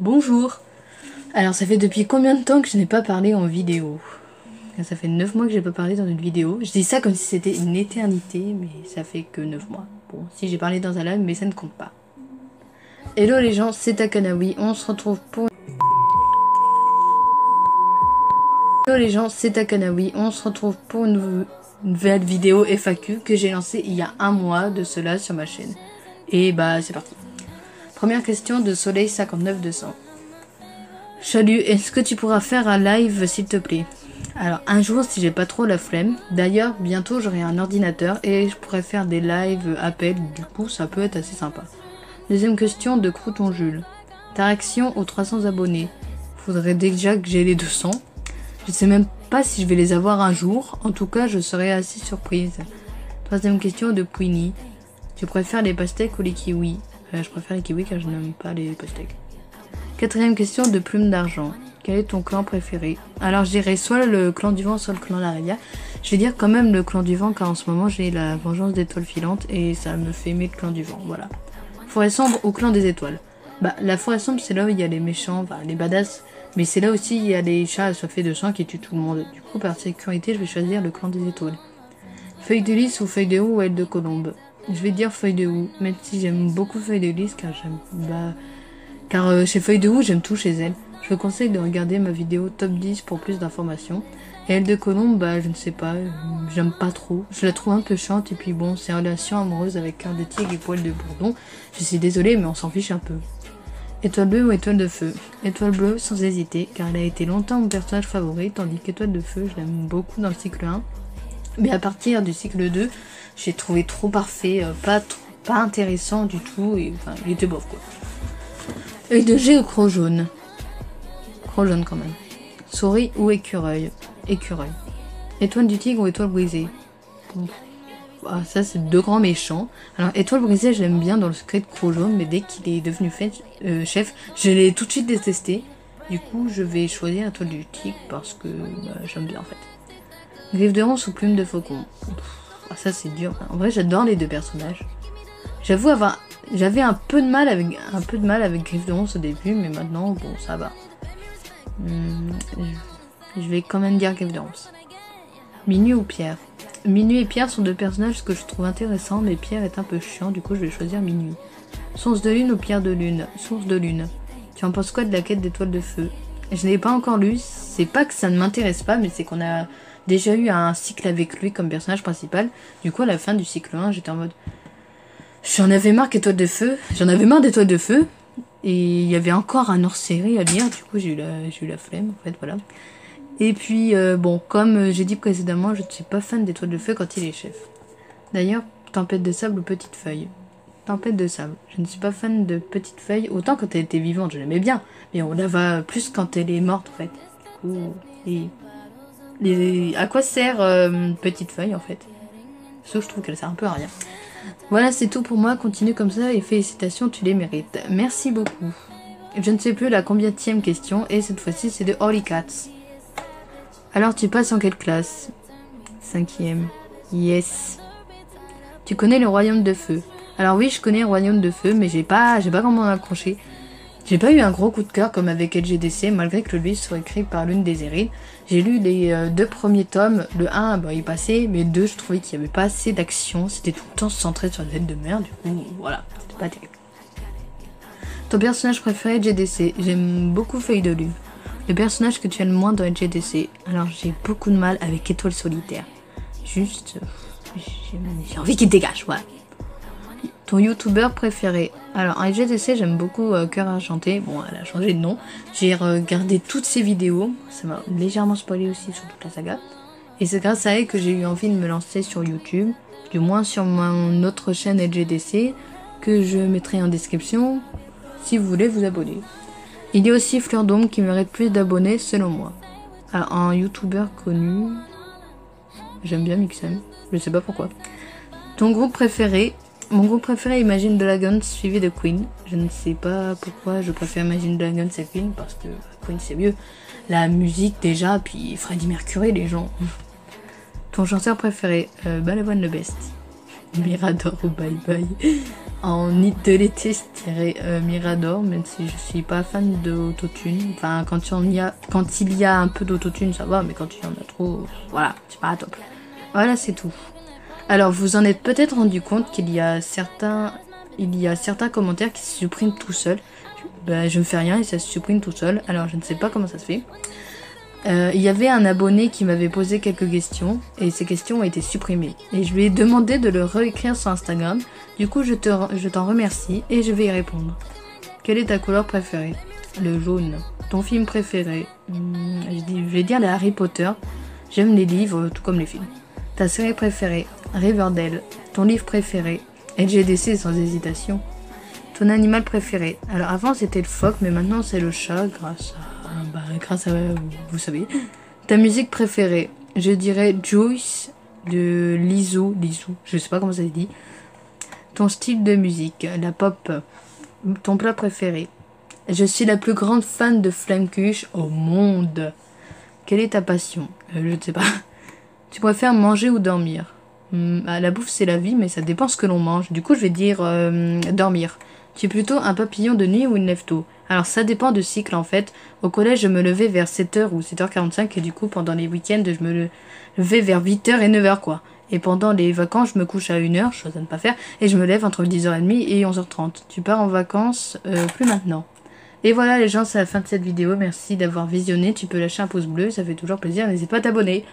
Bonjour. Alors ça fait depuis combien de temps que je n'ai pas parlé en vidéo? Ça fait 9 mois que j'ai pas parlé dans une vidéo. Je dis ça comme si c'était une éternité, mais ça fait que 9 mois. Bon, si j'ai parlé dans un live, mais ça ne compte pas. Hello les gens, c'est Takanawi, on se retrouve pour... Hello les gens, c'est Takanawi, on se retrouve pour une nouvelle vidéo FAQ que j'ai lancée il y a un mois de cela sur ma chaîne. Et bah c'est parti. Première question de Soleil 59200. Salut, est-ce que tu pourras faire un live s'il te plaît? Alors un jour si j'ai pas trop la flemme. D'ailleurs bientôt j'aurai un ordinateur et je pourrais faire des lives appels, du coup ça peut être assez sympa. Deuxième question de Crouton Jules. Ta réaction aux 300 abonnés? Faudrait déjà que j'ai les 200. Je sais même pas si je vais les avoir un jour, en tout cas je serai assez surprise. Troisième question de Queenie. Tu préfères les pastèques ou les kiwis? Je préfère les kiwis car je n'aime pas les pastèques. Quatrième question de Plume d'Argent. Quel est ton clan préféré? Alors je dirais soit le clan du vent, soit le clan d'Aria. Je vais dire quand même le clan du vent car en ce moment j'ai la vengeance d'étoiles filantes et ça me fait aimer le clan du vent, voilà. Forêt sombre ou clan des étoiles? Bah la forêt sombre c'est là où il y a les méchants, enfin les badass. Mais c'est là aussi il y a des chats assoiffés de sang qui tuent tout le monde. Du coup par sécurité je vais choisir le clan des étoiles. Feuille de lys ou feuille de houx ou aile de colombe? Je vais dire feuille de houx, même si j'aime beaucoup feuille de lys car j'aime... chez Feuille de Houx, j'aime tout chez elle. Je vous conseille de regarder ma vidéo top 10 pour plus d'informations. Et elle de Colombe, bah je ne sais pas, j'aime pas trop. Je la trouve un peu chiante et puis bon, c'est relation amoureuse avec cœur de tigre et poil de bourdon. Je suis désolée mais on s'en fiche un peu. Étoile bleue ou étoile de feu? Étoile bleue sans hésiter car elle a été longtemps mon personnage favori, tandis qu'étoile de feu, je l'aime beaucoup dans le cycle 1. Mais à partir du cycle 2, j'ai trouvé trop parfait, pas intéressant du tout, et enfin il était bof quoi. Œil de G ou croc jaune? Croc jaune quand même. Souris ou écureuil? Écureuil. Étoile du tigre ou étoile brisée? Ah, ça c'est deux grands méchants. Alors étoile brisée j'aime bien dans le secret de croc jaune, mais dès qu'il est devenu chef, je l'ai tout de suite détesté. Du coup je vais choisir étoile du tigre parce que j'aime bien en fait. Griffe de ronce ou plume de faucon? Ah, ça c'est dur. En vrai j'adore les deux personnages. J'avoue j'avais un peu de mal avec Griffe de ronce au début, mais maintenant bon ça va. Je vais quand même dire Griffe de ronce. Minuit ou Pierre? Minuit et Pierre sont deux personnages que je trouve intéressants, mais Pierre est un peu chiant, du coup je vais choisir Minuit. Source de lune ou Pierre de lune? Source de lune. Tu en penses quoi de la quête d'étoiles de feu? Je n'ai pas encore lu, c'est pas que ça ne m'intéresse pas, mais c'est qu'on a déjà eu un cycle avec lui comme personnage principal. Du coup à la fin du cycle 1 j'étais en mode... J'en avais marre d'étoiles de feu, et il y avait encore un hors-série à lire, du coup j'ai eu la flemme en fait, voilà. Et puis bon, comme j'ai dit précédemment, je ne suis pas fan d'étoiles de feu quand il est chef. D'ailleurs, tempête de sable ou petite feuille? Tempête de sable, je ne suis pas fan de petite feuille, autant quand elle était vivante, je l'aimais bien, mais on la va plus quand elle est morte en fait. Du coup, à quoi sert petite feuille en fait? Sauf je trouve qu'elle sert un peu à rien. Voilà, c'est tout pour moi. Continue comme ça et félicitations, tu les mérites. Merci beaucoup. Je ne sais plus la combienième question et cette fois-ci c'est de Holy Cats. Alors tu passes en quelle classe? 5e. Yes. Tu connais le royaume de feu? Alors oui, je connais le royaume de feu, mais j'ai pas comment accrocher. J'ai pas eu un gros coup de cœur comme avec LGDC, malgré que le livre soit écrit par l'une des Erides. J'ai lu les deux premiers tomes, le 1 bah, il passait, mais le 2 je trouvais qu'il n'y avait pas assez d'action, c'était tout le temps centré sur la tête de merde, du coup voilà, c'était pas terrible. Ton personnage préféré LGDC? J'aime beaucoup Feuille de Lune. Le personnage que tu aimes le moins dans LGDC? Alors j'ai beaucoup de mal avec Étoile Solitaire. Juste, j'ai envie qu'il dégage, voilà. Ton youtubeur préféré? Alors en LGDC j'aime beaucoup Cœur Argenté, bon elle a changé de nom. J'ai regardé toutes ses vidéos, ça m'a légèrement spoilé aussi sur toute la saga. Et c'est grâce à elle que j'ai eu envie de me lancer sur YouTube, du moins sur mon autre chaîne LGDC, que je mettrai en description si vous voulez vous abonner. Il y a aussi Fleur d'Ombre qui mérite plus d'abonnés selon moi. Alors un youtubeur connu, j'aime bien Mixem, je sais pas pourquoi. Ton groupe préféré? Mon groupe préféré est Imagine Dragons suivi de Queen. Je ne sais pas pourquoi je préfère Imagine Dragons à Queen, parce que Queen c'est mieux. La musique déjà, puis Freddie Mercury les gens. Ton chanteur préféré? Balavoine le Best. Mirador ou Bye Bye. En nid de l'été, je dirais Mirador, même si je suis pas fan d'autotune. Enfin, quand il y a un peu d'autotune, ça va, mais quand il y en a trop, voilà, c'est pas top. Voilà, c'est tout. Alors, vous en êtes peut-être rendu compte qu'il y a certains commentaires qui se suppriment tout seuls. Ben, je ne fais rien et ça se supprime tout seul. Alors, je ne sais pas comment ça se fait. Il y avait un abonné qui m'avait posé quelques questions et ces questions ont été supprimées. Et je lui ai demandé de le réécrire sur Instagram. Du coup, je t'en remercie et je vais y répondre. Quelle est ta couleur préférée? Le jaune. Ton film préféré? Je vais dire les Harry Potter. J'aime les livres, tout comme les films. Ta série préférée? Riverdale. Ton livre préféré? LGDC sans hésitation. Ton animal préféré? Alors avant c'était le phoque, mais maintenant c'est le chat grâce à vous savez. Ta musique préférée? Je dirais Juice de Lizzo, je sais pas comment ça se dit. Ton style de musique? La pop. Ton plat préféré? Je suis la plus grande fan de Flammkuch au monde. Quelle est ta passion? Je ne sais pas. Tu préfères manger ou dormir? La bouffe c'est la vie, mais ça dépend ce que l'on mange. Du coup je vais dire dormir. Tu es plutôt un papillon de nuit ou une lève-tôt? Alors ça dépend de cycle en fait. Au collège je me levais vers 7h ou 7h45 et du coup pendant les week-ends je me levais vers 8h et 9h quoi. Et pendant les vacances je me couche à 1h, chose à ne pas faire, et je me lève entre 10h30 et 11h30. Tu pars en vacances plus maintenant. Et voilà les gens, c'est la fin de cette vidéo. Merci d'avoir visionné. Tu peux lâcher un pouce bleu, ça fait toujours plaisir. N'hésite pas à t'abonner.